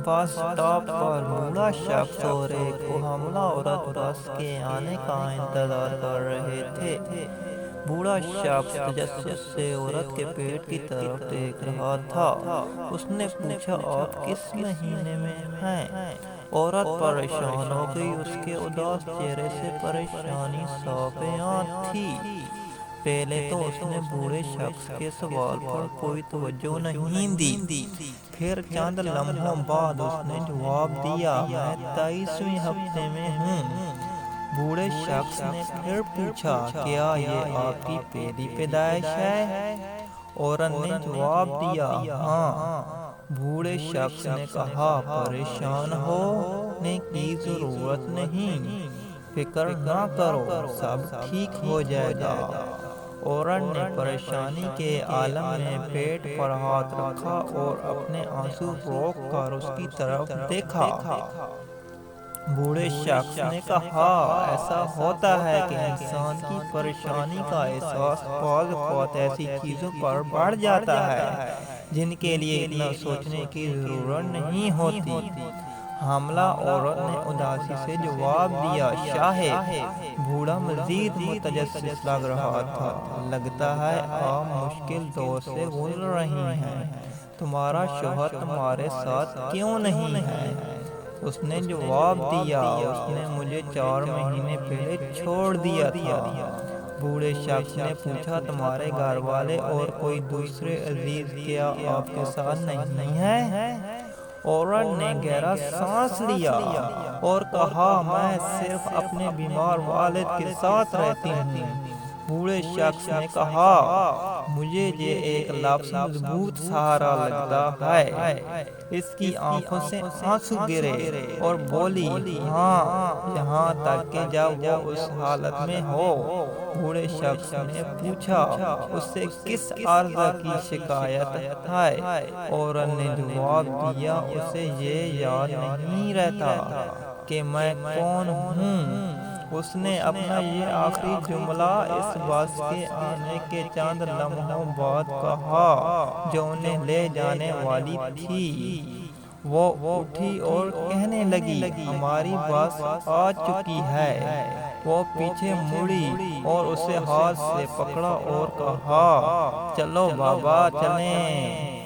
Bus stop پر بوڑھا شخص اور ایک حاملہ عورت بس کے آنے کا انتظار کر رہے تھے۔ بوڑھا شخص تجسس سے عورت کے پیٹ کی طرف دیکھ رہا تھا۔ اس نے پوچھا، آپ کس مہینے میں ہیں؟ عورت پریشان ہو گئی، اس کے اداس چہرے سے پریشانی صاف عیاں تھی۔ پہلے تو اس نے بوڑھے شخص کے سوال پر کوئی توجہ نہیں دی، پھر چند لمحوں بعد اس نے جواب دیا، میں 23ویں ہفتے میں ہوں۔ بوڑھے شخص نے پھر پوچھا، کیا یہ آپ کی پہلی پیدائش ہے؟ عورت نے جواب دیا، ہاں۔ بوڑھے شخص نے کہا، پریشان ہونے کی ضرورت نہیں، فکر نہ کرو، سب ٹھیک ہو جائے گا۔ عورت نے پریشانی کے عالم میں پیٹ پر ہاتھ رکھا اور اپنے آنسو روک کر اس کی طرف دیکھا۔ بوڑھے شخص نے کہا، ایسا ہوتا ہے کہ انسان کی پریشانی کا احساس بعض اوقات ایسی چیزوں پر بڑھ جاتا ہے جن کے لیے اتنا سوچنے کی ضرورت نہیں ہوتی۔ حاملہ عورت نے اداسی سے جواب دیا، شاہد۔ بوڑھا مزید متجسس لگ رہا تھا، لگتا ہے آپ مشکل دور سے گزر رہی ہیں، تمہارا شوہر تمہارے ساتھ کیوں نہیں ہے؟ اس نے جواب دیا، اس نے مجھے 4 مہینے پہلے چھوڑ دیا تھا۔ بوڑھے شخص نے پوچھا، تمہارے گھر والے اور کوئی دوسرے عزیز کیا آپ کے ساتھ نہیں ہیں؟ عورت نے گہرا سانس لیا اور کہا، میں صرف اپنے بیمار والد کے ساتھ رہتی ہوں۔ بوڑھے شخص نے کہا، مجھے یہ ایک لفظ مضبوط سہارا لگتا ہے۔ اس کی آنکھوں سے آنسو گرے اور بولی، ہاں، یہاں تک کہ جب وہ اس حالت میں ہو۔ بوڑھے شخص نے پوچھا، اس سے کس عرض کی شکایت ہے؟ عورت نے جواب دیا، اسے یہ یاد نہیں رہتا کہ میں کون ہوں۔ اس نے اپنا یہ آخری جملہ اس بس کے آنے کے چند لمحوں بعد کہا جو انہیں لے جانے والی تھی۔ وہ اٹھی اور کہنے لگی، ہماری بس آ چکی ہے۔ وہ پیچھے مڑی اور اسے ہاتھ سے پکڑا اور کہا، چلو بابا چلیں۔